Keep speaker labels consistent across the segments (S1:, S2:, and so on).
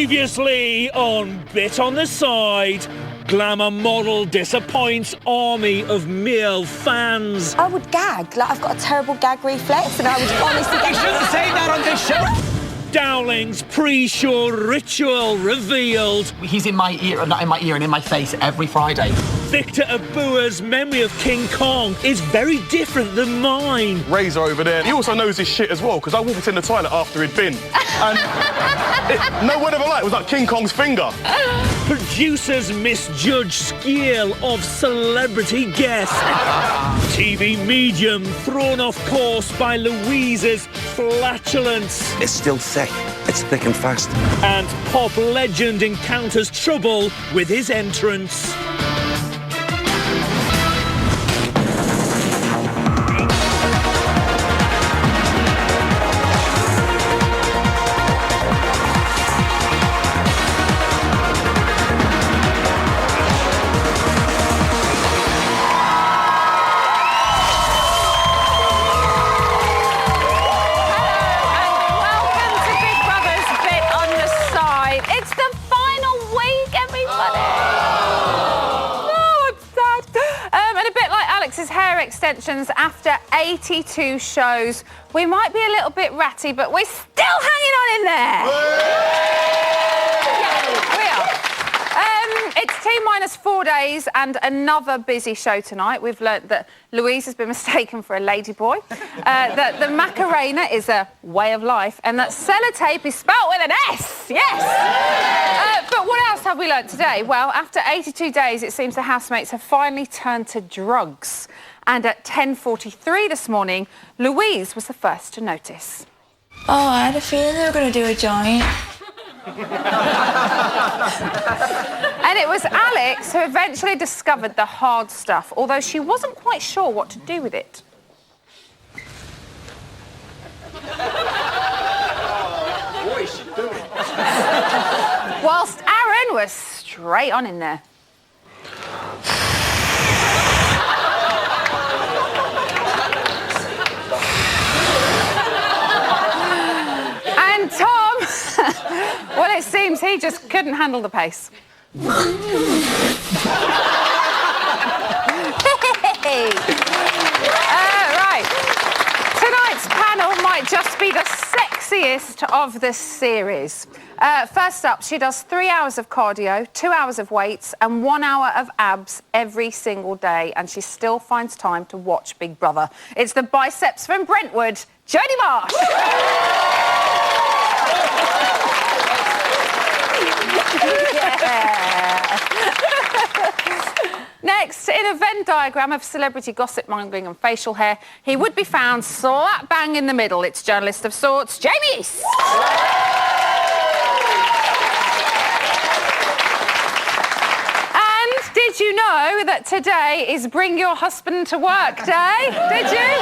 S1: Previously on Bit on the Side, glamour model disappoints army of male fans.
S2: I would gag, like I've got a terrible gag reflex, and I would honestly gag.
S3: You shouldn't say that on this show!
S1: Dowling's pre-show ritual revealed.
S3: He's in my ear, not in my ear, and in my face every Friday.
S1: Victor Abua's memory of King Kong is very different than mine.
S4: Razor over there. He also knows his shit as well, because I walked in the toilet after he'd been. And no word of a lie, it was like King Kong's finger.
S1: Producers misjudge skill of celebrity guest. TV medium thrown off course by Louise's flatulence.
S5: It's still thick. It's thick and fast.
S1: And pop legend encounters trouble with his entrance.
S6: Extensions after 82 shows. We might be a little bit ratty, but we're still hanging on in there. Yeah, we are. It's T-4 days and another busy show tonight. We've learnt that Louise has been mistaken for a ladyboy, that the Macarena is a way of life, and that sellotape is spelt with an S. Yes. But what else have we learnt today? Well, after 82 days, it seems the housemates have finally turned to drugs. And at 10:43 this morning, Louise was the first to notice.
S2: Oh, I had a feeling they were going to do a joint.
S6: And it was Alex who eventually discovered the hard stuff, although she wasn't quite sure what to do with it.
S3: What is she doing?
S6: Whilst Aaron was straight on in there. And Tom, well, it seems he just couldn't handle the pace. Right. Tonight's panel might just be the sexiest of the series. First up, she does 3 hours of cardio, 2 hours of weights and 1 hour of abs every single day, and she still finds time to watch Big Brother. It's the biceps from Brentwood, Jodie Marsh. Next, in a Venn diagram of celebrity gossip mongering and facial hair, he would be found slap bang in the middle. It's journalist of sorts, Jamie East. And did you know that today is Bring Your Husband to Work Day? Did you?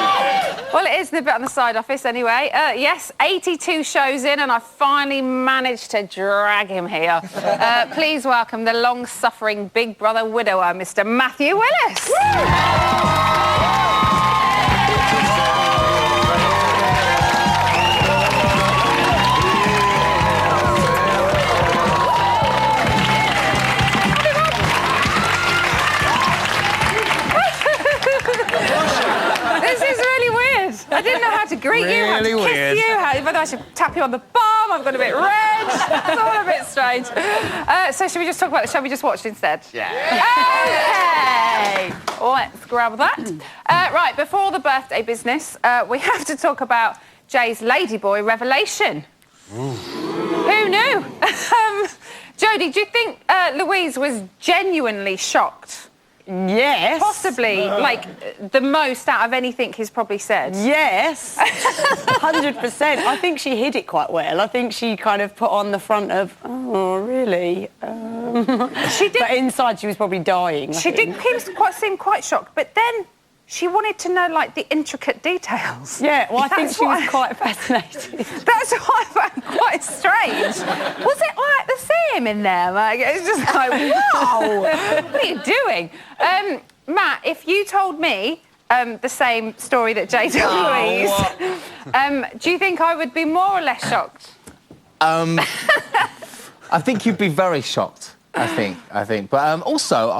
S6: Well, it is in the Bit on the Side office anyway. Yes, 82 shows in and I finally managed to drag him here. Please welcome the long-suffering Big Brother widower, Mr. Matthew Willis. I didn't know how to greet you, how to kiss you, whether I should tap you on the bum. I've got a bit red. It's all a bit strange. So should we just talk about the show we just watched instead?
S3: Yeah.
S6: OK. Let's grab that. Right, before the birthday business, we have to talk about Jay's ladyboy revelation. Ooh. Who knew? Jodie, do you think Louise was genuinely shocked?
S7: Yes.
S6: Possibly, like, the most out of anything he's probably said.
S7: Yes. 100%. I think she hid it quite well. I think she kind of put on the front of, oh, really?
S6: She did.
S7: But inside she was probably dying.
S6: She did seem quite shocked, but then she wanted to know, like, the intricate details.
S7: Yeah, well, I think she was quite fascinated.
S6: That's what I found quite strange. Was it like the same in there? Like, it's just like, wow, what are you doing? Matt, if you told me the same story that Jay told Louise,
S8: Oh,
S6: do you think I would be more or less shocked?
S8: I think you'd be very shocked. I think. But also,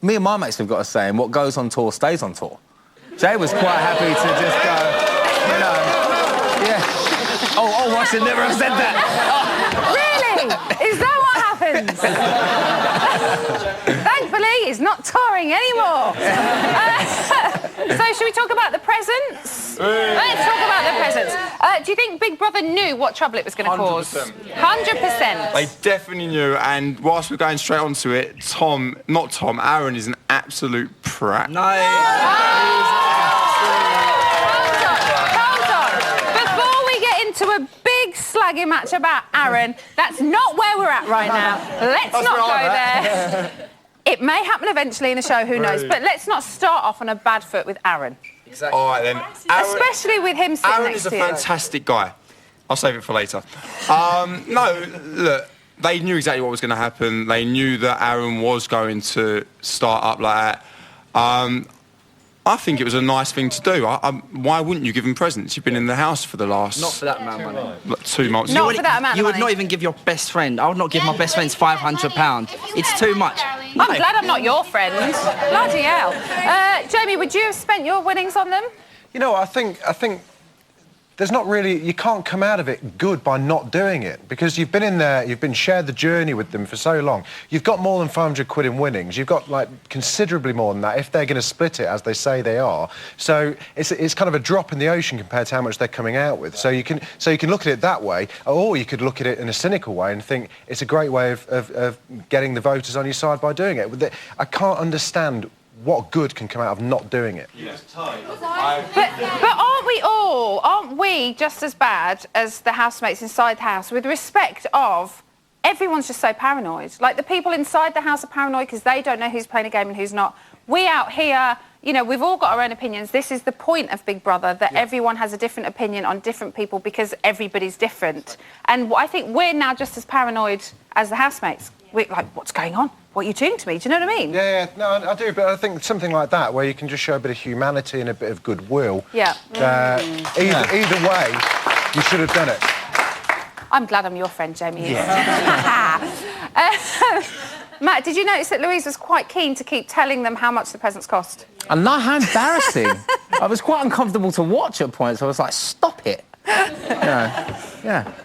S8: me and my mates have got a saying: what goes on tour stays on tour. Jay was quite happy to just go, you know, yeah. Oh, I should never have said that.
S6: Really? Is that what happens? Thankfully, he's not touring anymore. So, should we talk about the presents? Let's talk about the presents. Do you think Big Brother knew what trouble it was going to cause? 100%.
S9: They definitely knew, and whilst we're going straight onto it, Aaron is an absolute prat.
S5: No.
S6: Hold on. Before we get into a big slagging match about Aaron, that's not where we're at right now. Let's not go there. It may happen eventually in the show, who knows? But let's not start off on a bad foot with Aaron.
S9: Exactly. All right, then.
S6: Especially with him sitting
S9: Aaron
S6: next
S9: is
S6: to
S9: a
S6: you.
S9: fantastic guy. I'll save it for later. No, look, they knew exactly what was going to happen. They knew that Aaron was going to start up like that. I think it was a nice thing to do. Why wouldn't you give him presents? You've been in the house for the last...
S3: Not for that amount of money.
S9: 2 months.
S6: Not for that amount of
S3: You would
S6: money.
S3: not even give your best friend. I would not give my best friends £500. It's too much.
S6: I'm glad I'm not your friend. Bloody hell. Jamie, would you have spent your winnings on them?
S10: You know, I think there's not really... You can't come out of it good by not doing it, because you've been in there, you've been shared the journey with them for so long. You've got more than 500 quid in winnings. You've got, like, considerably more than that if they're going to split it, as they say they are. So it's kind of a drop in the ocean compared to how much they're coming out with. So you can look at it that way, or you could look at it in a cynical way and think it's a great way of getting the voters on your side by doing it. I can't understand what good can come out of not doing it.
S6: But aren't we just as bad as the housemates inside the house with respect of everyone's just so paranoid? Like, the people inside the house are paranoid because they don't know who's playing a game and who's not. We out here, you know, we've all got our own opinions. This is the point of Big Brother, that everyone has a different opinion on different people because everybody's different. And I think we're now just as paranoid as the housemates. We're like, what's going on? What are you doing to me? Do you know what I mean?
S10: Yeah, no, I do, but I think something like that, where you can just show a bit of humanity and a bit of goodwill.
S6: Yeah.
S10: Either way, you should have done it.
S6: I'm glad I'm your friend, Jamie. Matt, did you notice that Louise was quite keen to keep telling them how much the presents cost?
S8: And not how embarrassing. I was quite uncomfortable to watch at points. I was like, stop it. Yeah.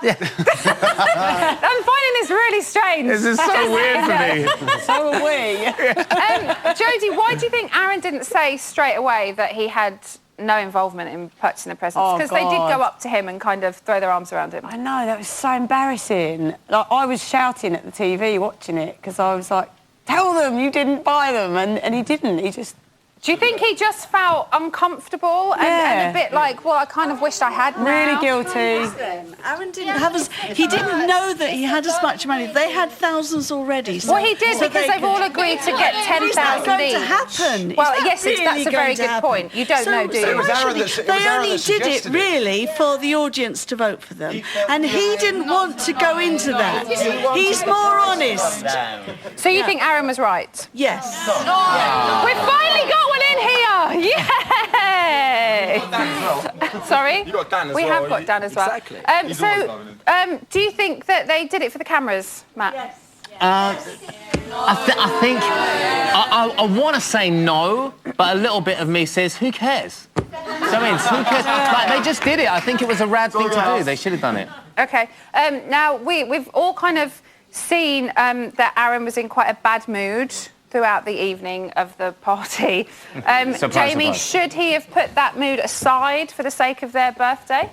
S6: I'm finding this really strange.
S8: This is so weird for me.
S7: So are we.
S6: Jodie, why do you think Aaron didn't say straight away that he had no involvement in purchasing the presents? Because they did go up to him and kind of throw their arms around him.
S7: I know, that was so embarrassing. Like, I was shouting at the TV watching it because I was like, tell them you didn't buy them, and he didn't. He just...
S6: Do you think he just felt uncomfortable and a bit like, well, I kind of wished I had now?
S7: Really guilty.
S11: Aaron didn't have he didn't know that he had as much money. They had thousands already. So,
S6: well, he did, because they've all agreed to get 10,000
S11: Is that going
S6: each.
S11: to happen?
S6: Well,
S11: Is that
S6: that's a very good point. You don't know, do you?
S11: They only did it really for the audience to vote for them, and he didn't want to go into that. He's more honest.
S6: So you think Aaron was right?
S11: Yes.
S6: We've finally got one in here! Yay! Sorry?
S9: You got Dan as
S6: we
S9: well.
S6: have got Dan as well.
S9: Exactly.
S6: Do you think that they did it for the cameras, Matt? Yes.
S8: I want to say no, but a little bit of me says, who cares? So, I mean, who cares? Like, they just did it. I think it was a rad thing to do. They should have done it.
S6: OK. Now, we've all kind of seen that Aaron was in quite a bad mood throughout the evening of the party. Jamie, should he have put that mood aside for the sake of their birthday?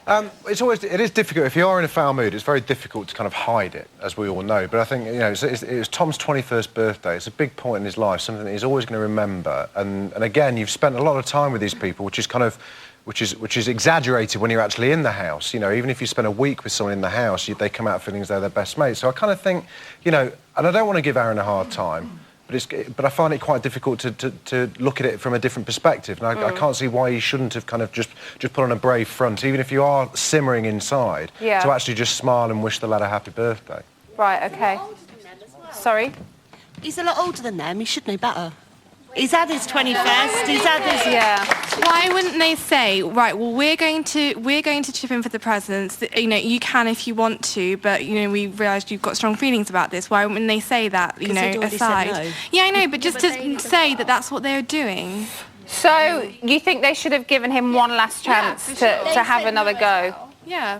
S10: It is difficult. If you are in a foul mood, it's very difficult to kind of hide it, as we all know. But I think, you know, it was Tom's 21st birthday. It's a big point in his life, something that he's always going to remember. And again, you've spent a lot of time with these people, which is kind of... Which is exaggerated when you're actually in the house. You know, even if you spend a week with someone in the house, they come out feeling as though they're best mates. So I kind of think, you know, and I don't want to give Aaron a hard time, but I find it quite difficult to look at it from a different perspective. And I can't see why he shouldn't have kind of just put on a brave front, even if you are simmering inside, to actually just smile and wish the lad a happy birthday.
S6: Right, OK. Sorry?
S11: He's a lot older than them. He should know better. He's had his 21st. He's had his...
S6: Yeah.
S12: Why wouldn't they say, right, well, we're going to chip in for the presents. You know, you can if you want to, but, you know, we realised you've got strong feelings about this. Why wouldn't they say that, you know, aside?
S11: No.
S12: Yeah, I know, but just to say that that's what they're doing.
S6: So you think they should have given him one last chance to have another go?
S12: Yeah.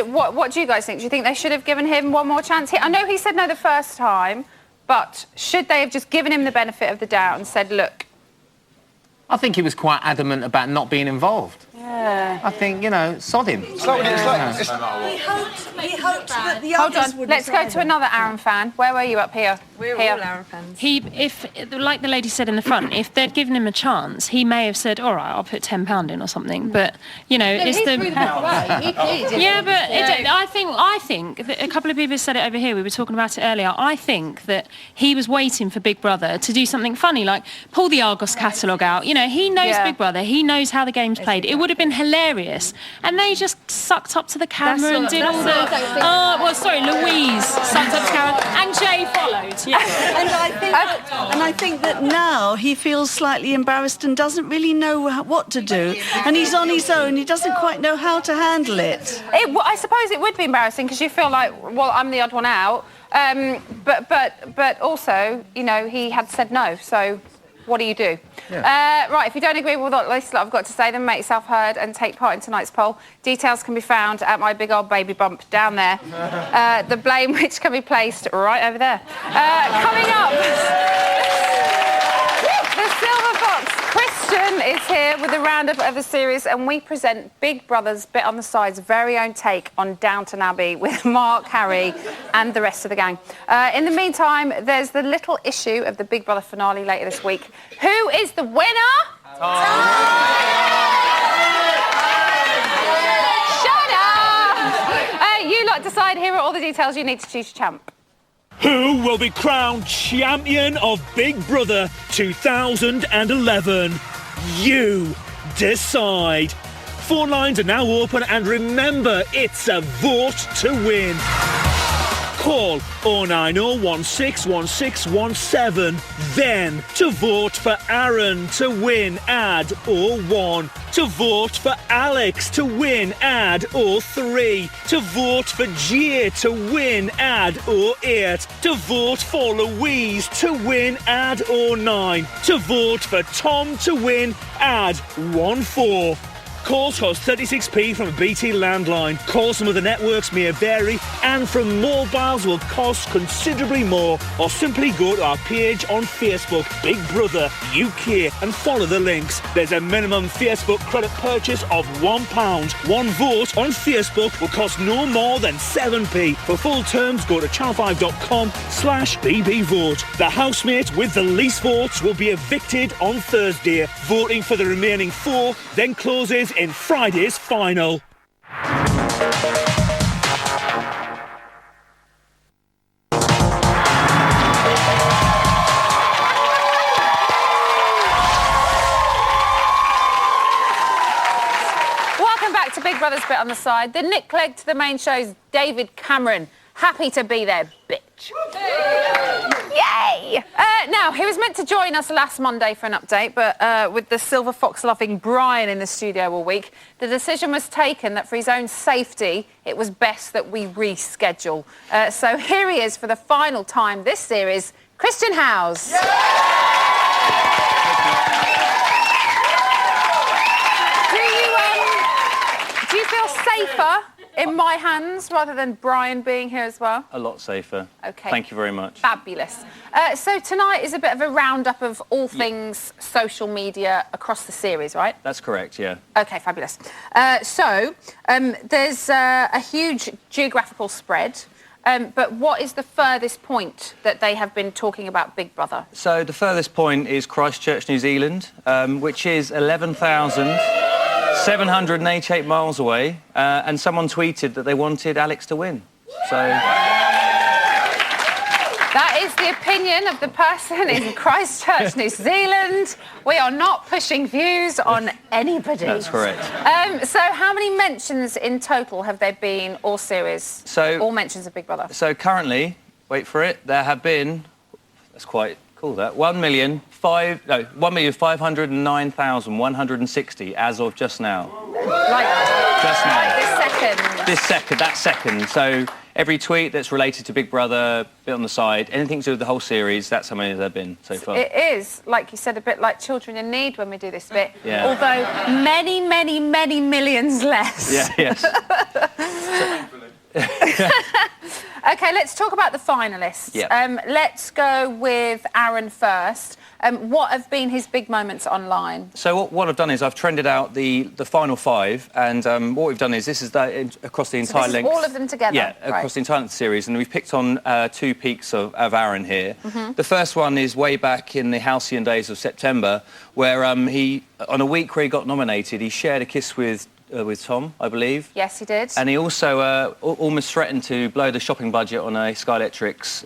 S6: What do you guys think? Do you think they should have given him one more chance? I know he said no the first time, but should they have just given him the benefit of the doubt and said, look...
S8: I think he was quite adamant about not being involved.
S6: Yeah.
S8: I think, you know, sod him.
S11: He hoped that the
S6: Hold
S11: others
S6: on,
S11: would
S6: let's go to another Aaron fan. Where were you up here?
S13: We're all Aaron fans.
S14: If, like the lady said in the front, if they'd given him a chance, he may have said, all right, I'll put £10 in or something. But, you know, it's the... Yeah, but I think that a couple of people said it over here. We were talking about it earlier. I think that he was waiting for Big Brother to do something funny, like pull the Argos catalogue out. You know, he knows Big Brother. He knows how the game's played. It would have been hilarious. And they just sucked up to the camera and did all the... Louise sucked up to the camera. And Jay followed. Yeah.
S11: And I think that now he feels slightly embarrassed and doesn't really know what to do. And he's on his own. He doesn't quite know how to handle it.
S6: I suppose it would be embarrassing because you feel like, well, I'm the odd one out. But also, you know, he had said no. So what do you do? Yeah. Right, if you don't agree with what I've got to say, then make yourself heard and take part in tonight's poll. Details can be found at my big old baby bump down there. The blame which can be placed right over there. Coming up, the Silver Fox. Christian is here with a roundup of the series, and we present Big Brother's Bit on the Side's very own take on Downton Abbey with Mark, Harry and the rest of the gang. In the meantime, there's the little issue of the Big Brother finale later this week. Who is the winner? Shut up! You lot decide. Here are all the details you need to choose your champ.
S1: Who will be crowned champion of Big Brother 2011? You decide. Phone lines are now open, and remember, it's a vote to win. Call 090161617. Then to vote for Aaron to win, add 01. To vote for Alex to win, add 03. To vote for Gia to win, add 08. To vote for Louise to win, add 09. To vote for Tom to win, add 14. Calls cost 36p from a BT landline. Calls from other networks may vary, and from mobiles will cost considerably more. Or simply go to our page on Facebook, Big Brother UK, and follow the links. There's a minimum Facebook credit purchase of £1. One vote on Facebook will cost no more than 7p. For full terms, go to channel5.com/bbvote. The housemate with the least votes will be evicted on Thursday. Voting for the remaining 4 then closes in Friday's final.
S6: Welcome back to Big Brother's Bit on the Side. The Nick Clegg to the main show's David Cameron. Happy to be there, bitch. Yay! Now, he was meant to join us last Monday for an update, but with the Silver Fox-loving Brian in the studio all week, the decision was taken that for his own safety, it was best that we reschedule. So here he is for the final time this series, Christian Howes. Do you feel safer in my hands rather than Brian being here as well?
S15: A lot safer.
S6: OK.
S15: Thank you very much.
S6: Fabulous. So tonight is a bit of a roundup of all things social media across the series, right?
S15: That's correct, yeah.
S6: OK, fabulous. There's a huge geographical spread. But what is the furthest point that they have been talking about Big Brother?
S15: So the furthest point is Christchurch, New Zealand, which is 11,788 miles away, and someone tweeted that they wanted Alex to win. So...
S6: That is the opinion of the person in Christchurch, New Zealand. We are not pushing views on anybody.
S15: That's correct.
S6: So how many mentions in total have there been all series?
S15: So,
S6: all mentions of Big Brother?
S15: So currently, wait for it, there have been... That's quite Call that 1,509,160 as of just now. Just now.
S6: Like this second.
S15: That second. So every tweet that's related to Big Brother, bit on the side, anything to do with the whole series, that's how many there have been so far.
S6: It is, like you said, a bit like Children in Need when we do this bit.
S15: Yeah.
S6: Although many, many, many millions less.
S15: Yeah, yes.
S6: OK, let's talk about the finalists.
S15: Yep.
S6: Let's go with Aaron first. What have been his big moments online?
S15: So what I've done is I've trended out the final 5, and what we've done is this is across the entire length.
S6: All of them together?
S15: Yeah, across the entire length of the series, and we've picked on 2 peaks of Aaron here. The first one is way back in the halcyon days of September, where he, on a week where he got nominated, he shared a kiss with Tom, I believe.
S6: Yes, he did.
S15: And he also almost threatened to blow the shopping budget on a Sky Electric's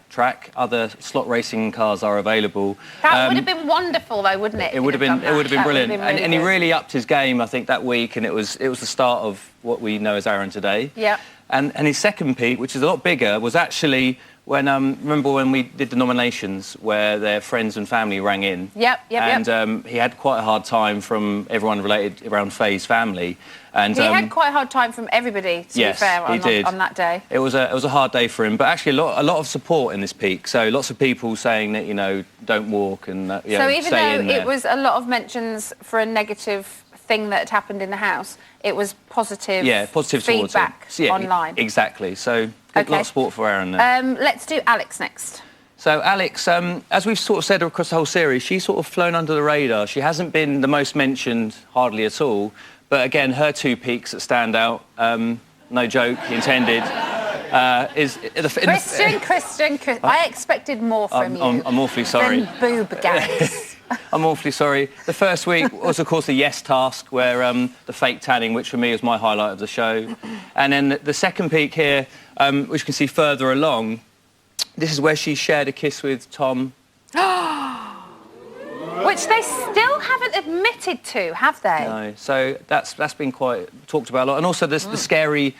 S15: track. Other slot racing cars are available.
S6: That would have been wonderful, though, wouldn't it?
S15: It would have been brilliant. And he really upped his game, I think, that week, and it was the start of what we know as Aaron today.
S6: Yeah.
S15: And his second peak, which is a lot bigger, was actually when remember when we did the nominations where their friends and family rang in.
S6: Yep.
S15: And he had quite a hard time from everyone related around Faye's family. And
S6: he had quite a hard time from everybody, to be fair, on that day.
S15: It was a hard day for him, but actually a lot of support in this peak. So lots of people saying that, you know, don't walk and
S6: so even though it was a lot of mentions for a negative thing that had happened in the house, it was positive.
S15: Yeah, positive
S6: feedback online.
S15: Exactly. So a lot of support for Aaron there.
S6: Let's do Alex next.
S15: So Alex, as we've sort of said across the whole series, she's sort of flown under the radar. She hasn't been the most mentioned, hardly at all. But again, her 2 peaks that stand out, no joke intended, is...
S6: Christian, I expected more from you.
S15: I'm awfully sorry.
S6: Than boob gangs.
S15: I'm awfully sorry. The first week was, of course, the yes task, where the fake tanning, which for me was my highlight of the show. And then the second peak here, which you can see further along, this is where she shared a kiss with Tom.
S6: Which they still haven't admitted to, have they?
S15: No. So that's been quite talked about a lot. And also the scary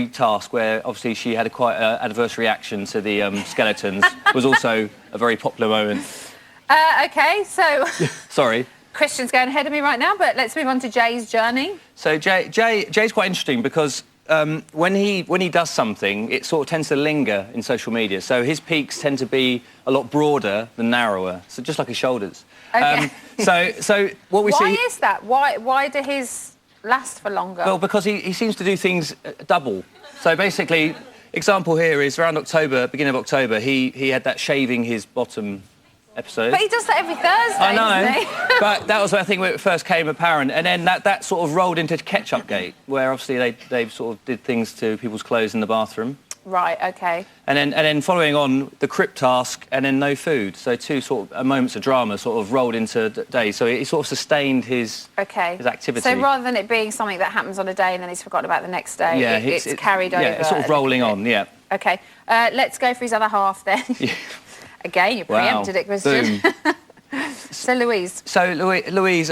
S15: task, where obviously she had a quite adverse reaction to the skeletons, was also a very popular moment.
S6: OK, so...
S15: Sorry.
S6: Christian's going ahead of me right now, but let's move on to Jay's journey.
S15: So Jay's quite interesting because when he does something, it sort of tends to linger in social media. So his peaks tend to be a lot broader than narrower, so just like his shoulders.
S6: Okay.
S15: So what we see...
S6: Why is that? Why do his last for longer?
S15: Well, because he seems to do things double. So basically, example here is around October, beginning of October, he had that shaving his bottom episode.
S6: But he does that every Thursday,
S15: I know,
S6: doesn't he?
S15: But that was, I think, when it first came apparent. And then that sort of rolled into Ketchup Gate, where obviously they sort of did things to people's clothes in the bathroom.
S6: Right, OK.
S15: And then following on, the crypt task and then no food. So 2 sort of moments of drama sort of rolled into days. So he sort of sustained his activity.
S6: So rather than it being something that happens on a day and then he's forgotten about the next day, it's carried over.
S15: Yeah, it's sort of rolling on, yeah.
S6: OK. Let's go for his other half then. Again, you preempted it, Christian. So Louise.
S15: So Louise,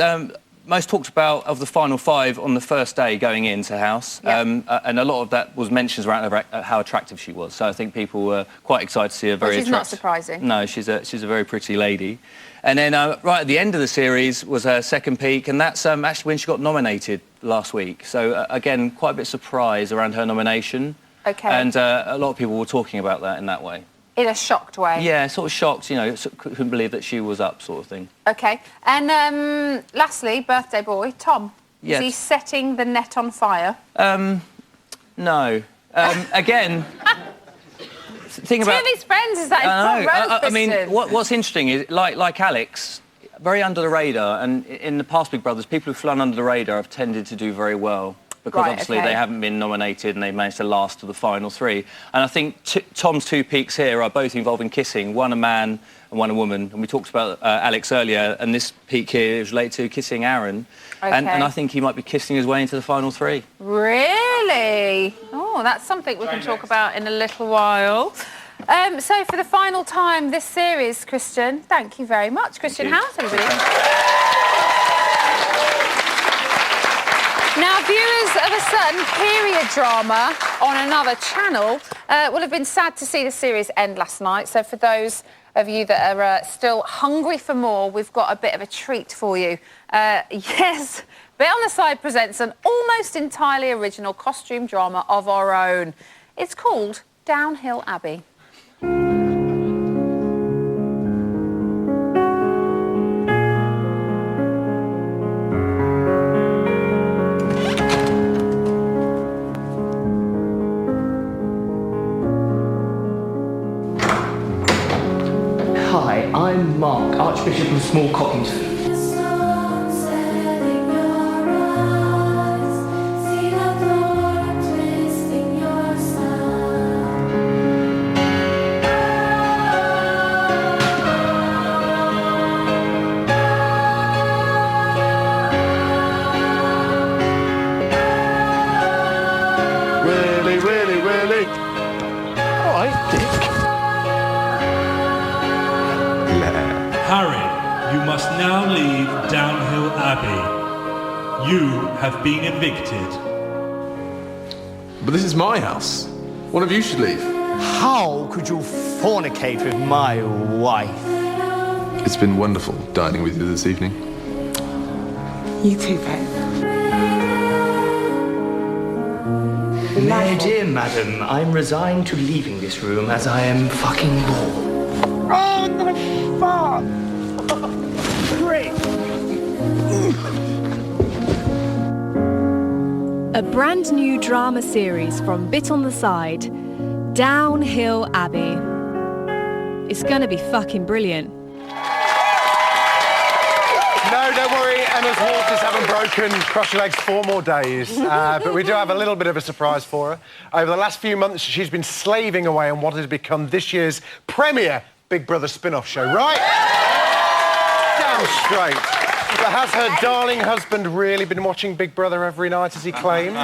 S15: most talked about of the final 5 on the first day going into house, and a lot of that was mentions around how attractive she was. So I think people were quite excited to see her very attractive.
S6: Which is not surprising.
S15: No, she's a very pretty lady. And then right at the end of the series was her second peak, and that's actually when she got nominated last week. So again, quite a bit of surprise around her nomination.
S6: OK.
S15: And a lot of people were talking about that in that way.
S6: In a shocked way?
S15: Yeah, sort of shocked, you know, couldn't believe that she was up, sort of thing.
S6: OK. And lastly, birthday boy, Tom.
S15: Yes.
S6: Is he setting the net on fire?
S15: No. Again... Two
S6: of his friends, is that in front row,
S15: I mean, what's interesting is, like Alex, very under the radar, and in the past Big Brothers, people who've flown under the radar have tended to do very well. Because obviously they haven't been nominated and they've managed to last to the final 3. And I think Tom's 2 peaks here are both involving kissing, one a man and one a woman. And we talked about Alex earlier, and this peak here is related to kissing Aaron.
S6: Okay.
S15: And I think he might be kissing his way into the final 3.
S6: Really? Oh, that's something we can talk about in a little while. So for the final time this series, Christian, thank you very much. Christian House, everybody. Now, viewers of a certain period drama on another channel will have been sad to see the series end last night. So for those of you that are still hungry for more, we've got a bit of a treat for you. Yes, Bit on the Side presents an almost entirely original costume drama of our own. It's called Downhill Abbey.
S13: Hi, I'm Mark, Archbishop of Small Cockington.
S4: Really? All right, Dick.
S16: Harry, you must now leave Downhill Abbey. You have been evicted.
S17: But this is my house. One of you should leave.
S13: How could you fornicate with my wife?
S17: It's been wonderful dining with you this evening.
S7: You too, babe.
S13: My dear madam, I'm resigned to leaving this room as I am fucking bored.
S7: Oh, no, fuck! Great.
S18: A brand new drama series from Bit on the Side, Downhill Abbey. It's gonna be fucking brilliant.
S10: No, don't worry, Emma's waters haven't broken. Cross your legs 4 more days. But we do have a little bit of a surprise for her. Over the last few months, she's been slaving away on what has become this year's premier Big Brother spin-off show, right? Damn straight. But has her darling husband really been watching Big Brother every night, as he claims?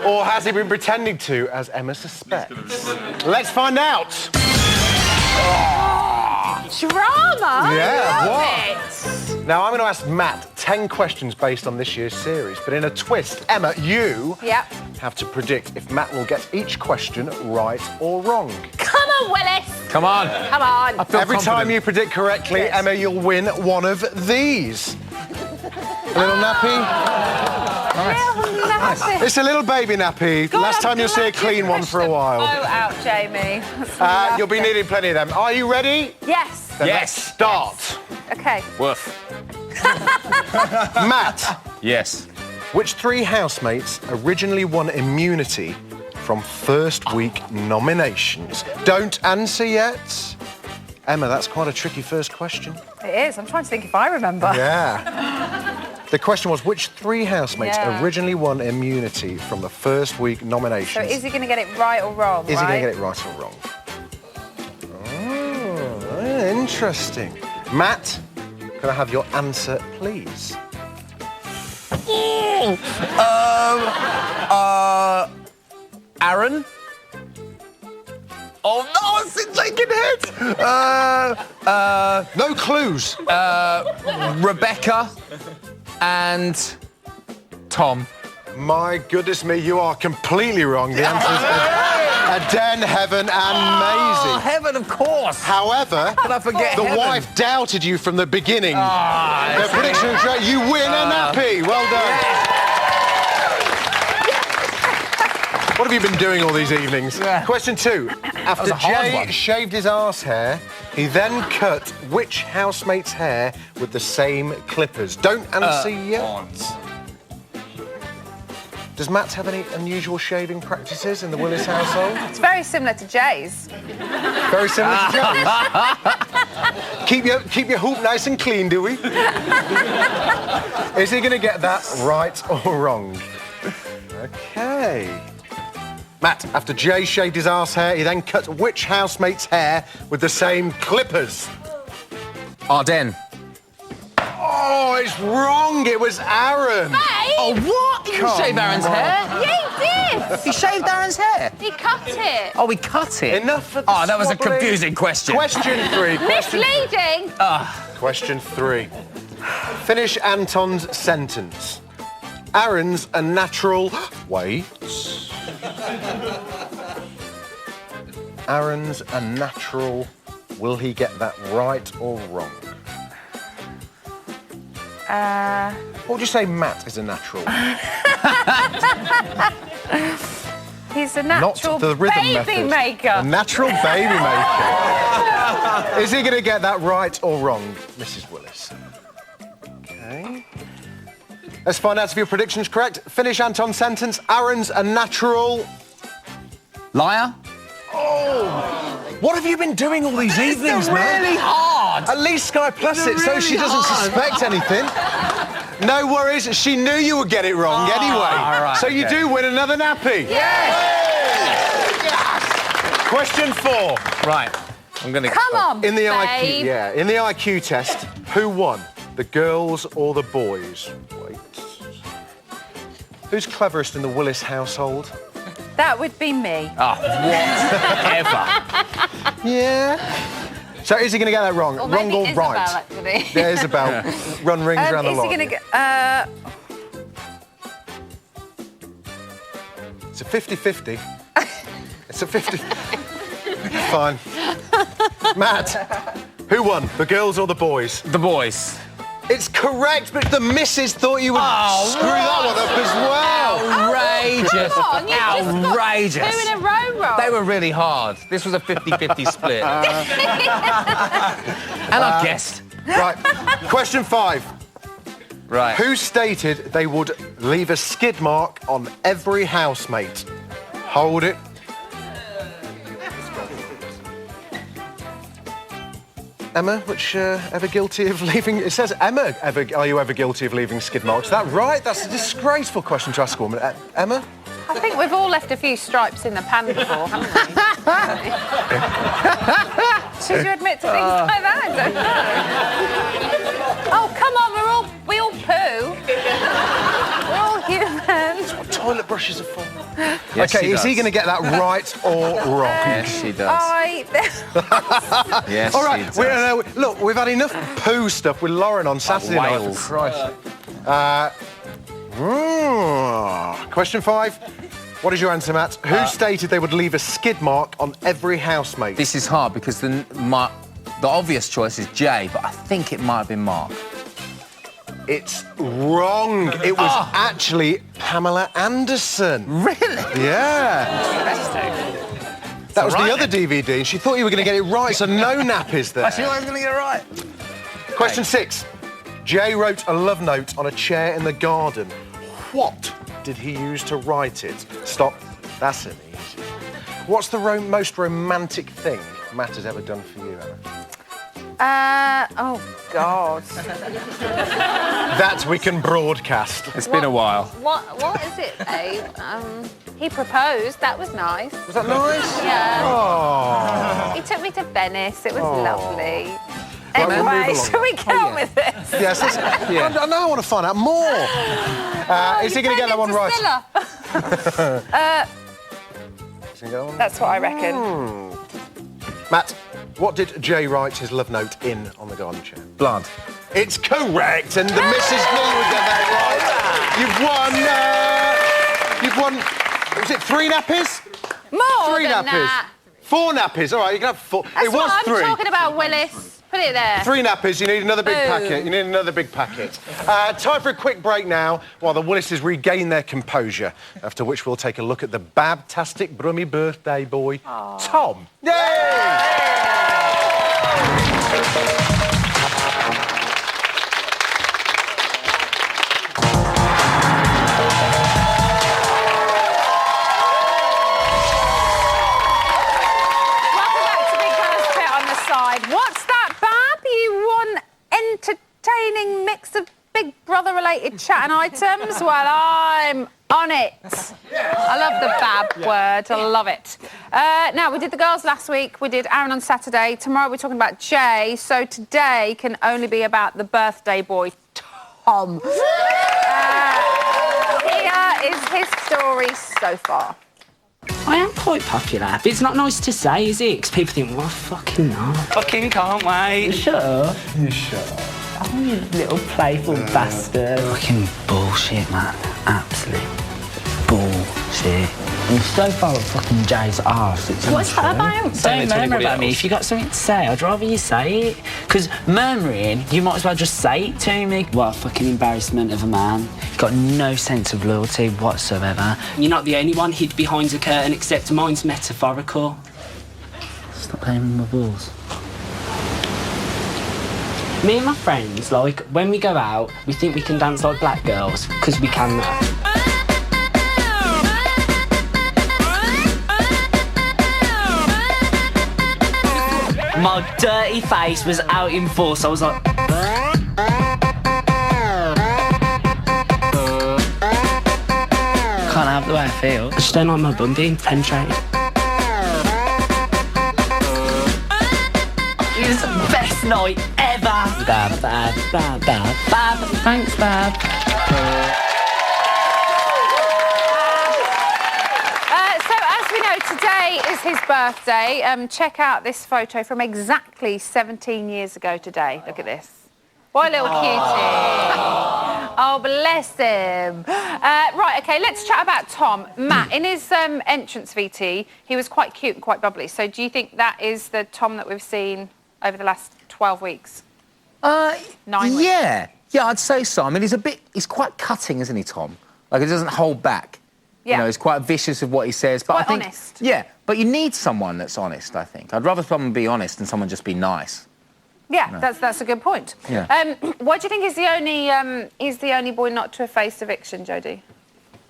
S10: Or has he been pretending to, as Emma suspects? Let's find out.
S6: Drama?
S10: Yeah,
S6: what?
S10: Now, I'm going to ask Matt 10 questions based on this year's series, but in a twist, Emma, you have to predict if Matt will get each question right or wrong.
S6: Come on, Willis.
S8: Come on.
S6: Come on.
S10: Every time you predict correctly, Emma, you'll win one of these. A little nappy.
S6: Nice.
S10: It's a little baby nappy.
S6: God,
S10: Last time you'll see a
S6: glad you
S10: clean one for a while.
S6: Oh, out, Jamie.
S10: You'll be needing plenty of them. Are you ready?
S6: Yes.
S10: Then let's start.
S6: Okay.
S8: Woof.
S10: Matt.
S8: Yes.
S10: Which 3 housemates originally won immunity from first week nominations? Don't answer yet. Emma, that's quite a tricky first question.
S6: It is. I'm trying to think if I remember.
S10: Yeah. The question was, which 3 housemates originally won immunity from the first week nominations?
S6: So is he going to get it right or wrong,
S10: Is he going to get it right or wrong? Oh, interesting. Matt, can I have your answer, please?
S8: Aaron?
S10: Oh, no, it's taking hit! No clues.
S8: Rebecca and Tom.
S10: My goodness me, you are completely wrong. The answer is Aden, Heaven and Maisie.
S8: Heaven, of course.
S10: However,
S8: Can I forget
S10: the
S8: Heaven?
S10: wife doubted you from the beginning. The prediction was right. You win a nappy. Well done. What have you been doing all these evenings? Question 2. After Jay shaved his arse hair, he then cut which housemate's hair with the same clippers? Don't answer yet. Does Matt have any unusual shaving practices in the Willis household?
S6: It's very similar to Jay's.
S10: Very similar to Jay's. Keep your hoop nice and clean, do we? Is he going to get that right or wrong? OK. Matt, after Jay shaved his arse hair, he then cut which housemate's hair with the same clippers?
S8: Arden.
S10: Oh, it's wrong. It was Aaron.
S6: Hey!
S8: Oh, what? He didn't shave Aaron's hair.
S6: Yeah, he did.
S8: He shaved Aaron's hair.
S6: He cut it.
S8: Oh, he cut it.
S10: Enough of the
S8: Oh, that was a
S10: swaddling.
S8: confusing question.
S10: Question 3.
S6: Misleading.
S10: Question 3. Finish Anton's sentence. Aaron's a natural... Wait. Aaron's a natural Will he get that right or wrong? What would you say Matt is a natural?
S6: He's a natural
S10: Not the rhythm
S6: baby
S10: method.
S6: maker.
S10: A natural baby maker. Is he going to get that right or wrong, Mrs. Willis? Okay. Let's find out if your prediction's correct. Finish Anton's sentence. Aaron's a natural...
S8: Liar?
S10: Oh! What have you been doing all these evenings, man?
S8: Really hard.
S10: At least Sky Plus it so she doesn't suspect anything. No worries, she knew you would get it wrong anyway.
S8: All right,
S10: so you do win another nappy.
S8: Yes!
S10: Question 4.
S8: Right. I'm going to...
S6: Come on,
S10: in the
S6: babe.
S10: IQ, in the IQ test, who won? The girls or the boys? Wait. Who's cleverest in the Willis household?
S6: That would be me.
S8: Oh, whatever.
S10: Yeah. So is he going to get that wrong?
S6: Or
S10: Wrong
S6: maybe
S10: or
S6: Isabel,
S10: right?
S6: actually.
S10: Yeah, Isabel. Run rings around the
S6: Is
S10: lot.
S6: he going to get...
S10: It's a 50-50. It's a 50... Fine. Matt, who won? The girls or the boys?
S8: The boys.
S10: It's correct, but the missus thought you would screw that one up as well.
S8: Outrageous.
S6: Come on, you just got
S8: Outrageous.
S6: 2 in a row wrong.
S8: They were really hard. This was a 50-50 split. And I guessed.
S10: Right, question 5.
S8: Right.
S10: Who stated they would leave a skid mark on every housemate? Hold it. Emma, ever guilty of leaving... It says, Emma, are you ever guilty of leaving skid marks? Is that right? That's a disgraceful question to ask a woman. Emma?
S6: I think we've all left a few stripes in the pan before, haven't we? Should you admit to things like that? I don't know. Oh, come on, we all poo. We're all humans.
S10: That's what toilet brushes are for.
S8: Yes,
S10: OK, is he going to get that right or wrong?
S8: Yes, she does. Yes,
S10: all right,
S8: she does.
S10: Look, we've had enough poo stuff with Lauren on Saturday night.
S8: Wales.
S10: For Christ. Question 5. What is your answer, Matt? Who stated they would leave a skid mark on every housemate?
S8: This is hard because the obvious choice is Jay, but I think it might have been Mark.
S10: It's wrong. It was actually Pamela Anderson.
S8: Really?
S10: Yeah. That was the other DVD, and she thought you were going to get it right, so no nappies there.
S8: I thought I was going to get it right.
S10: Question 6. Jay wrote a love note on a chair in the garden. What did he use to write it? Stop. That's an easy. What's the most romantic thing Matt has ever done for you, Emma?
S6: Oh, God.
S10: That we can broadcast.
S8: It's been a while.
S6: What is it, babe? He proposed. That was nice.
S10: Was that nice?
S6: Yeah.
S10: Oh.
S6: He took me to Venice. It was lovely.
S10: Right, we'll move
S6: Anyway,
S10: along.
S6: shall we get on with this?
S10: Yes, I know. I want to find out more. Is he going to get that one right? Is he gonna get that one?
S6: That's what I reckon.
S10: Matt, what did Jay write his love note in on the garden chair?
S8: Blood.
S10: It's correct, and the Mrs. Neal would get that right. You've won. Was it 3 nappies?
S6: More
S10: 3
S6: than
S10: nappies.
S6: that.
S10: 4 nappies. All right, you can have 4.
S6: That's
S10: it was
S6: what
S10: 3.
S6: I'm talking about, Willis. Put it there.
S10: 3 nappies. You need another big
S6: Boom.
S10: packet. You need another big packet. Time for a quick break now, while the Willises regain their composure. After which we'll take a look at the babtastic Brummy birthday boy, Tom. Yay!
S6: What's that, Bab? You want entertaining mix of Big Brother-related chat and items? Well, I'm on it. I love the Bab word. I love it. Now, we did the girls last week. We did Aaron on Saturday. Tomorrow we're talking about Jay. So today can only be about the birthday boy, Tom. Here is his story so far.
S19: I am quite popular, but it's not nice to say, is it? Because people think, well, fucking no. Fucking can't wait. You sure?
S10: You sure?
S19: Oh, you little playful bastard. Fucking bullshit, man. Absolute bullshit. that's it. I'm so far up fucking Jay's arse.
S18: What's that about?
S19: Don't murmur about me. If you got something to say, I'd rather you say it. Because murmuring, you might as well just say it to me. What a fucking embarrassment of a man. You've got no sense of loyalty whatsoever. You're not the only one hid behind a curtain, except mine's metaphorical. Stop playing with my balls. Me and my friends, like, when we go out, we think we can dance like black girls, because we can that. My dirty face was out in force. I was like... Can't have the way I feel. I just don't like my bum being penetrated. It was the best night ever. Bab, bab, bab, bab, bab. Thanks, Bab.
S6: Today is his birthday. Check out this photo from exactly 17 years ago today. Look at this. What a little cutie. Oh, bless him. Right, OK, let's chat about Tom. Matt, in his entrance VT, he was quite cute and quite bubbly. So do you think that is the Tom that we've seen over the last 12 weeks? 9 weeks?
S8: Yeah, I'd say so. I mean, he's quite cutting, isn't he, Tom? Like, he doesn't hold back.
S6: Yeah.
S8: You know, he's quite vicious with what he says. But
S6: quite
S8: I think,
S6: honest.
S8: Yeah, but you need someone that's honest, I think. I'd rather someone be honest than someone just be nice.
S6: Yeah,
S8: No.
S6: that's a good point.
S8: Yeah.
S6: What do you think is the only boy not to have faced eviction, Jodie?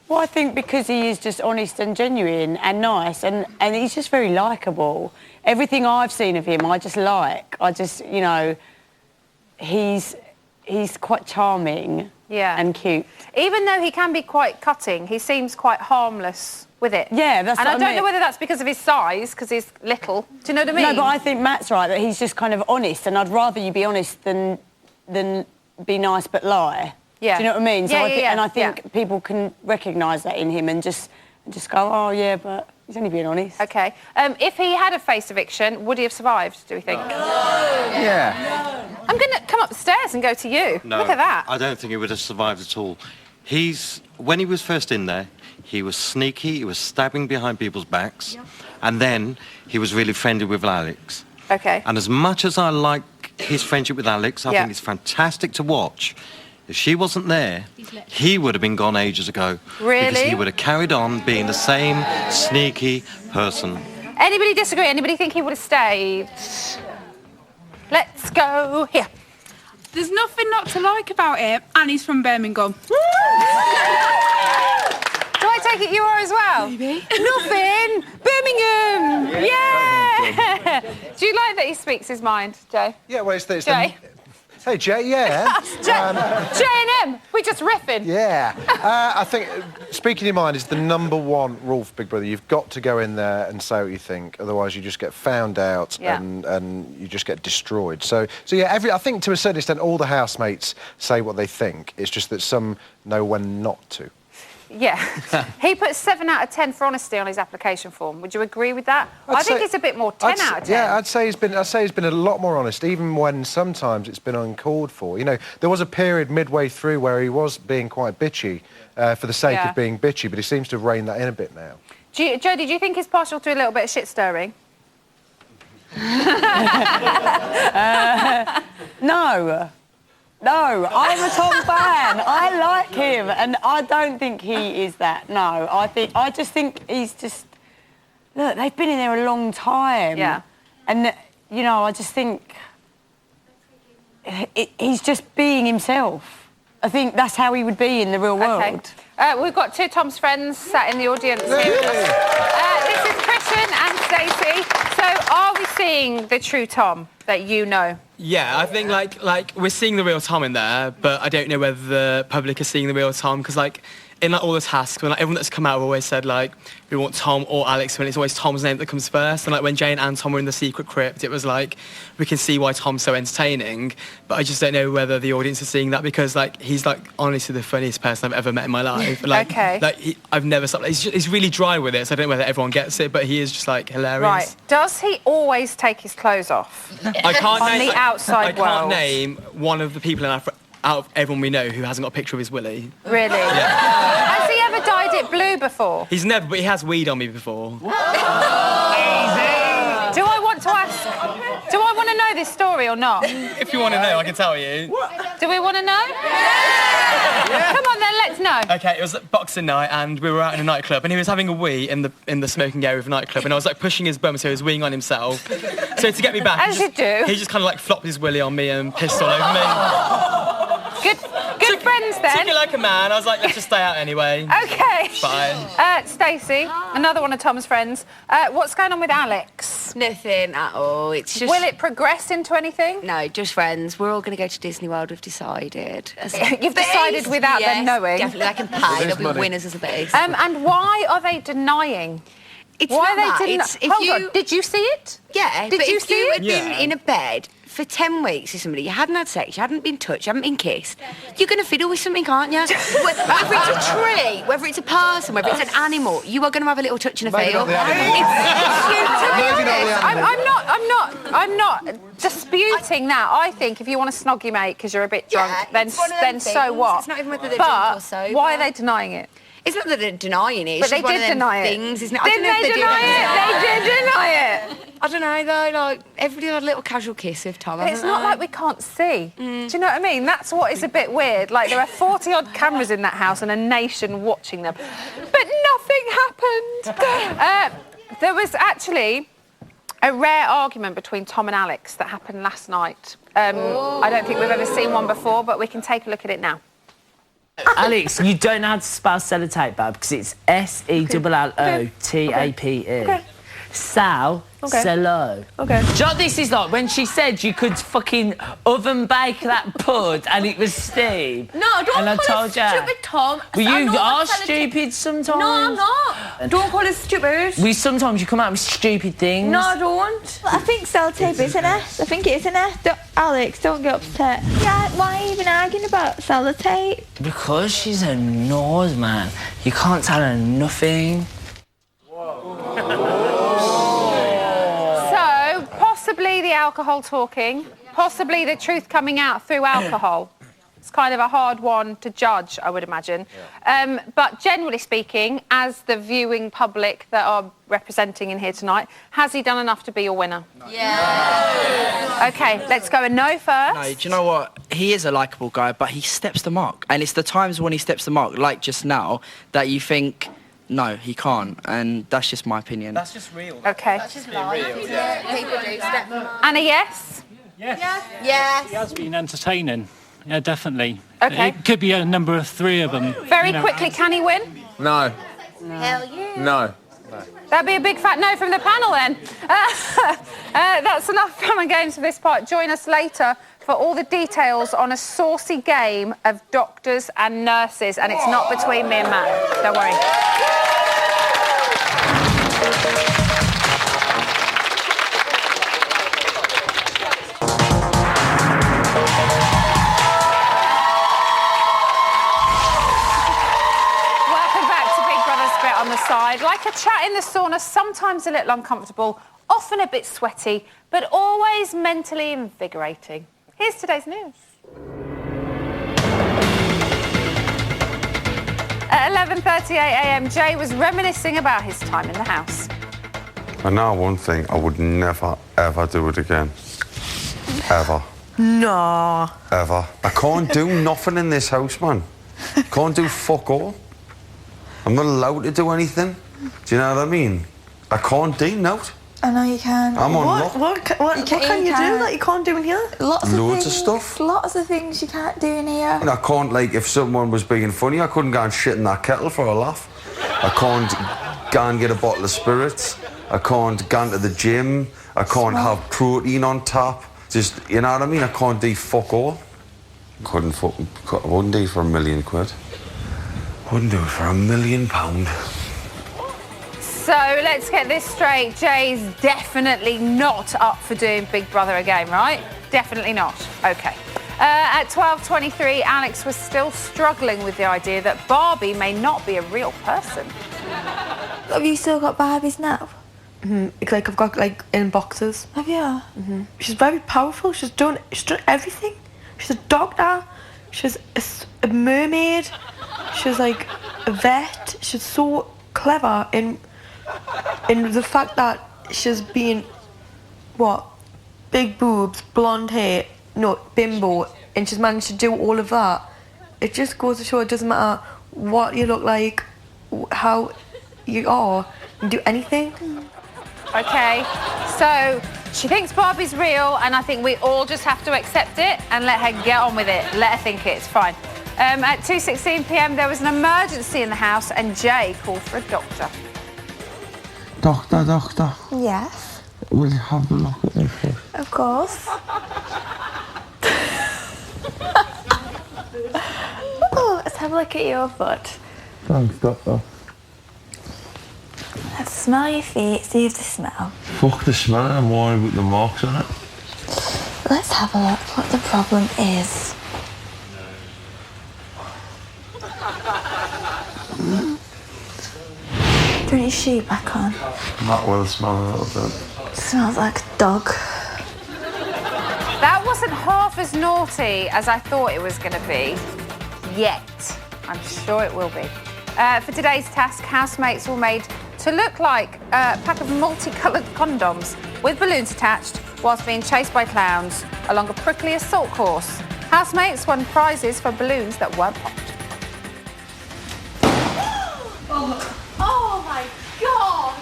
S7: Well, I think because he is just honest and genuine and nice, and he's just very likeable. Everything I've seen of him, I just like. You know, he's quite charming.
S6: Yeah.
S7: And cute.
S6: Even though he can be quite cutting, he seems quite harmless with it.
S7: Yeah, that's
S6: and
S7: what
S6: I don't know whether that's because of his size, because he's little. Do you know what I mean?
S7: No, but I think Matt's right, that he's just kind of honest, and I'd rather you be honest than be nice but lie.
S6: Yeah.
S7: Do you know what I mean?
S6: Yeah,
S7: And I think people can recognise that in him and just go, oh, yeah, but he's only being honest.
S6: OK. If he had faced eviction, would he have survived, do we think?
S8: Yeah.
S6: I'm going to come up the stairs and go to you.
S20: No,
S6: Look at that.
S20: I don't think he would have survived at all. When he was first in there, he was sneaky, he was stabbing behind people's backs, and then he was really friendly with Alex.
S6: OK.
S20: And as much as I like his friendship with Alex, I think it's fantastic to watch. If she wasn't there, he would have been gone ages ago.
S6: Really?
S20: Because he would have carried on being the same sneaky person.
S6: Anybody disagree? Anybody think he would have stayed? Let's go here.
S21: There's nothing not to like about it, and he's from Birmingham.
S6: Do I take it you are as well?
S21: Maybe.
S6: Nothing! Birmingham! Yeah! Do you like that he speaks his mind, Jay?
S10: Yeah, well, it's
S6: Jay?
S10: Hey, Jay, yeah.
S6: J&M, we just riffing.
S10: Yeah. I think speaking your mind is the #1 rule for Big Brother. You've got to go in there and say what you think, otherwise you just get found out and you just get destroyed. So yeah, I think to a certain extent all the housemates say what they think. It's just that some know when not to.
S6: Yeah. He put 7 out of 10 for honesty on his application form. Would you agree with that? I think it's a bit more 10 out of 10.
S10: Yeah, I'd say he's been a lot more honest, even when sometimes it's been uncalled for. You know, there was a period midway through where he was being quite bitchy for the sake of being bitchy, but he seems to have reined that in a bit now.
S6: Jodie, do you think he's partial to a little bit of shit stirring?
S7: No, I'm a Tom fan. I like him, and I don't think he is that. No, I just think he's just... Look, they've been in there a long time.
S6: Yeah.
S7: And, you know, I just think... he's just being himself. I think that's how he would be in the real world.
S6: Okay. We've got 2 Tom's friends sat in the audience here with us. This is Christian and Stacey. So, are we seeing the true Tom that you know?
S22: Yeah, I think like we're seeing the real Tom in there, but I don't know whether the public is seeing the real Tom, because in all the tasks, when everyone that's come out have always said we want Tom or Alex, when it's always Tom's name that comes first. And when Jane and Tom were in the secret crypt, it was we can see why Tom's so entertaining, but I just don't know whether the audience is seeing that, because he's honestly the funniest person I've ever met in my life. I've never stopped. He's really dry with it, so I don't know whether everyone gets it, but he is just hilarious.
S6: Right. Does he always take his clothes off?
S22: I can't
S6: on the outside world.
S22: I can't name one of the people out of everyone we know who hasn't got a picture of his willy.
S6: Really?
S22: Yeah.
S6: Has he ever dyed it blue before?
S22: He's never, but he has weed on me before.
S6: Do I want to ask? Do I want to know this story or not?
S22: If you want to know, I can tell you.
S6: Do we want to know? Yeah. Come on then, let's know.
S22: Okay, it was Boxing night and we were out in a nightclub and he was having a wee in the smoking area of the nightclub and I was like pushing his bum so he was weeing on himself. So to get me back,
S6: As you do.
S22: He just kind of like flopped his willy on me and pissed all over me.
S6: Good friends then.
S22: Took it like a man. I was like, let's just stay out anyway.
S6: Okay.
S22: Fine.
S6: Stacey, another one of Tom's friends. What's going on with Alex?
S2: Nothing at all. It's just.
S6: Will it progress into anything?
S2: No, just friends. We're all going to go to Disney World. We've decided.
S6: You've decided without them knowing.
S2: Definitely, they can pay. They'll be winners as a base.
S6: And why are they denying?
S2: Why
S6: are they denying? Hold on. Did you see it?
S2: Yeah.
S6: Did you see
S2: you
S6: it?
S2: had been in a bed for 10 weeks with somebody, you hadn't had sex, you hadn't been touched, you hadn't been kissed, you're going to fiddle with something, can't you? Whether it's a tree, whether it's a person, whether it's an animal, you are going to have a little touch and a feel.
S6: I'm not disputing that. I think if you want to snog your mate because you're a bit drunk, then so what?
S2: It's not even whether they're drunk or sober.
S6: Why are they denying it?
S2: It's not that they're denying it.
S6: But they did deny it.
S2: Things, isn't it?
S6: Didn't they deny it? They did deny it.
S2: I don't know though. Like everybody had a little casual kiss with Tom.
S6: But it's not like we can't see. Do you know what I mean? That's what is a bit weird. Like there are 40-odd cameras in that house and a nation watching them, but nothing happened. There was actually a rare argument between Tom and Alex that happened last night. I don't think we've ever seen one before, but we can take a look at it now.
S19: Alex, you don't know how to spell sellotape, babe, because it's S-E-L-L-O-T-A-P-E.
S6: Okay.
S19: Sal, cello.
S6: Okay.
S19: Do you know what this is like? When she said you could fucking oven bake that pud and it was steam.
S2: No, don't
S19: and I
S2: call
S19: told
S2: it stupid, Tom.
S19: Well, you are stupid sometimes.
S2: No, I'm not. Don't call it stupid.
S19: Sometimes you come out with stupid things.
S2: No, I don't.
S5: I think sellotape is an S. I think it is an S. Alex, don't get upset. Yeah, why are you even arguing about sellotape?
S19: Because she's a nose, man. You can't tell her nothing.
S6: Possibly the alcohol talking, possibly the truth coming out through alcohol. It's kind of a hard one to judge, I would imagine. Yeah. But generally speaking, as the viewing public that are representing in here tonight, has he done enough to be your winner?
S2: Yeah.
S6: OK, let's go a no first.
S3: No, do you know what? He is a likeable guy, but he steps the mark. And it's the times when he steps the mark, like just now, that you think, no, he can't. And that's just my opinion.
S22: That's just real.
S6: OK.
S2: That's just real. Yeah. People do step them up.
S6: And a yes?
S23: Yes.
S2: Yes.
S23: He has been entertaining. Yeah, definitely.
S6: OK.
S23: It could be a number of three of them.
S6: Very quickly, can he win?
S17: No.
S2: Hell yeah.
S17: No.
S6: That'd be a big fat no from the panel then. That's enough fun and games for this part. Join us later for all the details on a saucy game of doctors and nurses. And it's not between me and Matt. Don't worry. Side. Like a chat in the sauna, sometimes a little uncomfortable, often a bit sweaty, but always mentally invigorating. Here's today's news. At 11:38am, Jay was reminiscing about his time in the house.
S24: I know one thing, I would never, ever do it again. Ever.
S11: No.
S24: Ever. I can't do nothing in this house, man. Can't do fuck all. I'm not allowed to do anything. Do you know what I mean? I can't do note.
S5: I know you can.
S24: I'm on
S5: what can you do that you can't do in here? Lots
S24: of stuff.
S5: Lots of things you can't do in here.
S24: And I can't, like, if someone was being funny, I couldn't go and shit in that kettle for a laugh. I can't go and get a bottle of spirits. I can't go into the gym. I can't have protein on tap. Just, you know what I mean? I can't do fuck all. I wouldn't do for £1 million. Wouldn't do it for £1 million.
S6: So let's get this straight. Jay's definitely not up for doing Big Brother again, right? Definitely not. OK. At 12:23, Alex was still struggling with the idea that Barbie may not be a real person.
S5: Have you still got Barbies now?
S25: It's like I've got like in boxes.
S5: Have you?
S25: She's very powerful. She's done everything. She's a doctor. She's a mermaid. She's like a vet. She's so clever in the fact that she's been, big boobs, blonde hair, bimbo, and she's managed to do all of that. It just goes to show it doesn't matter what you look like, how you are, you can do anything.
S6: Okay, so she thinks Barbie's real, and I think we all just have to accept it and let her get on with it. Let her think it's fine. At 2:16 p.m, there was an emergency in the house, and Jay called for a doctor.
S24: Doctor.
S25: Yes.
S24: Will you have a look at this?
S25: Of course. Oh, let's have a look at your foot.
S24: Thanks, doctor.
S25: Let's smell your feet, see if they smell.
S24: Fuck the smell, I'm worried with the marks on it.
S25: Let's have a look what the problem is. Turn your shoe back on.
S24: That will smell a little bit.
S25: Smells like a dog.
S6: That wasn't half as naughty as I thought it was going to be. Yet. I'm sure it will be. For today's task, housemates were made to look like a pack of multicoloured condoms with balloons attached whilst being chased by clowns along a prickly assault course. Housemates won prizes for balloons that weren't popped.
S5: Oh my God!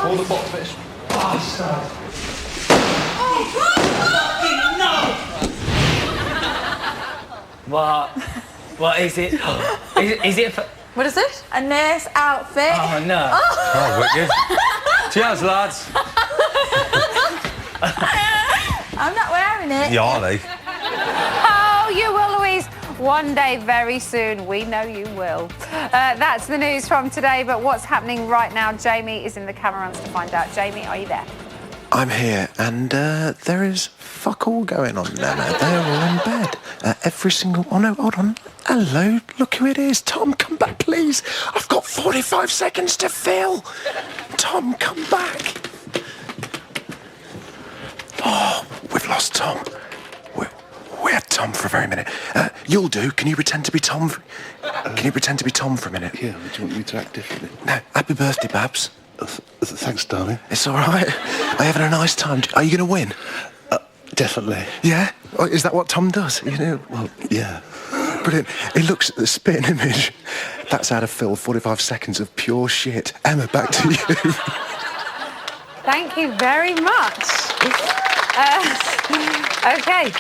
S17: All the bot fish. Bastard.
S19: What is it? Is it for...
S5: What is it?
S25: A nurse outfit.
S19: Oh, no.
S24: Oh, wicked. Cheers, lads.
S25: I'm not wearing it.
S24: Yeah, like.
S6: Oh, you will, Louise. One day, very soon, we know you will. That's the news from today, but what's happening right now? Jamie is in the Camerons to find out. Jamie, are you there?
S1: I'm here, and there is fuck all going on now. They're all in bed. Every single... Oh, no, hold on. Hello, look who it is. Tom, come back, please. I've got 45 seconds to fill. Tom, come back. Oh, we've lost Tom. We had Tom for a very minute. You'll do. Can you pretend to be Tom? Can you pretend to be Tom for a minute?
S9: Yeah, do you want me to act differently?
S1: No, happy birthday, Babs.
S9: Thanks, darling.
S1: It's all right. Are you having a nice time? Are you going to win?
S9: Definitely.
S1: Yeah? Oh, is that what Tom does? You know?
S9: Well, yeah.
S1: Brilliant. He looks at the spitting image. That's how to fill 45 seconds of pure shit. Emma, back to you.
S6: Thank you very much. Okay,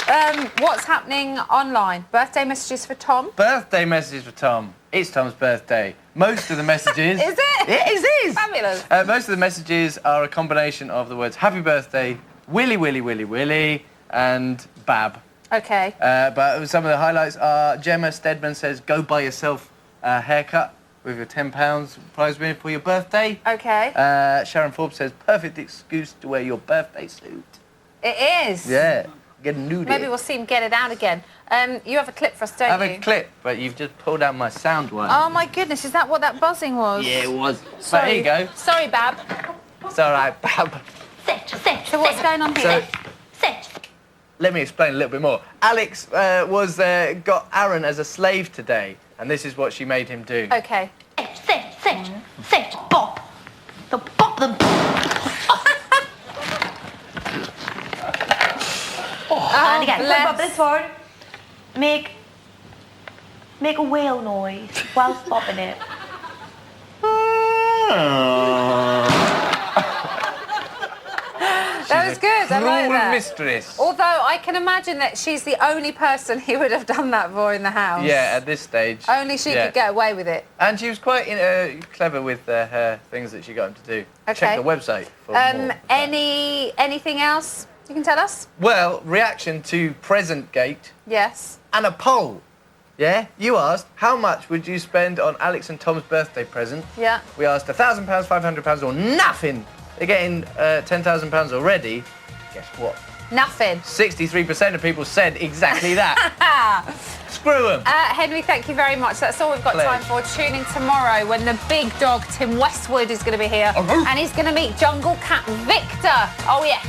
S6: what's happening online? Birthday messages for Tom?
S12: Birthday messages for Tom. It's Tom's birthday. Most of the messages...
S6: Is it?
S12: It is.
S6: Fabulous.
S12: Most of the messages are a combination of the words happy birthday, Willy, Willy, Willy, Willy, and Bab.
S6: Okay.
S12: But some of the highlights are Gemma Stedman says, go buy yourself a haircut with your £10 prize winning for your birthday.
S6: Okay.
S12: Sharon Forbes says, perfect excuse to wear your birthday suit.
S6: It is.
S12: Yeah, get nudie.
S6: Maybe we'll see him get it out again. You have a clip for us, don't you?
S12: I have a clip, but you've just pulled out my sound one.
S6: Oh, my goodness. Is that what that buzzing was?
S12: Yeah, it was.
S6: Sorry.
S12: But here you go.
S6: Sorry, Bab.
S12: It's all right, Bab.
S6: So what's going on here?
S12: Let me explain a little bit more. Alex got Aaron as a slave today, and this is what she made him do.
S6: Okay.
S25: Sit, bop. The bop them. And again, bop this forward. Make a whale noise whilst bopping it.
S6: That was good. I like that.
S12: Mistress.
S6: Although I can imagine that she's the only person he would have done that for in the house.
S12: Yeah, at this stage.
S6: Only she could get away with it.
S12: And she was quite clever with her things that she got him to do.
S6: Okay.
S12: Check the website for more.
S6: Anything else you can tell us?
S12: Well, reaction to Presentgate
S6: Yes.
S12: and a poll. Yeah? You asked, how much would you spend on Alex and Tom's birthday present?
S6: Yeah.
S12: We asked £1,000, £500 or nothing. They're getting £10,000 already. Guess what?
S6: Nothing.
S12: 63% of people said exactly that. Screw them.
S6: Henry, thank you very much. That's all we've got time for. Tune in tomorrow when the big dog Tim Westwood is going to be here and he's going to meet Jungle Cat Victor. Oh, yes.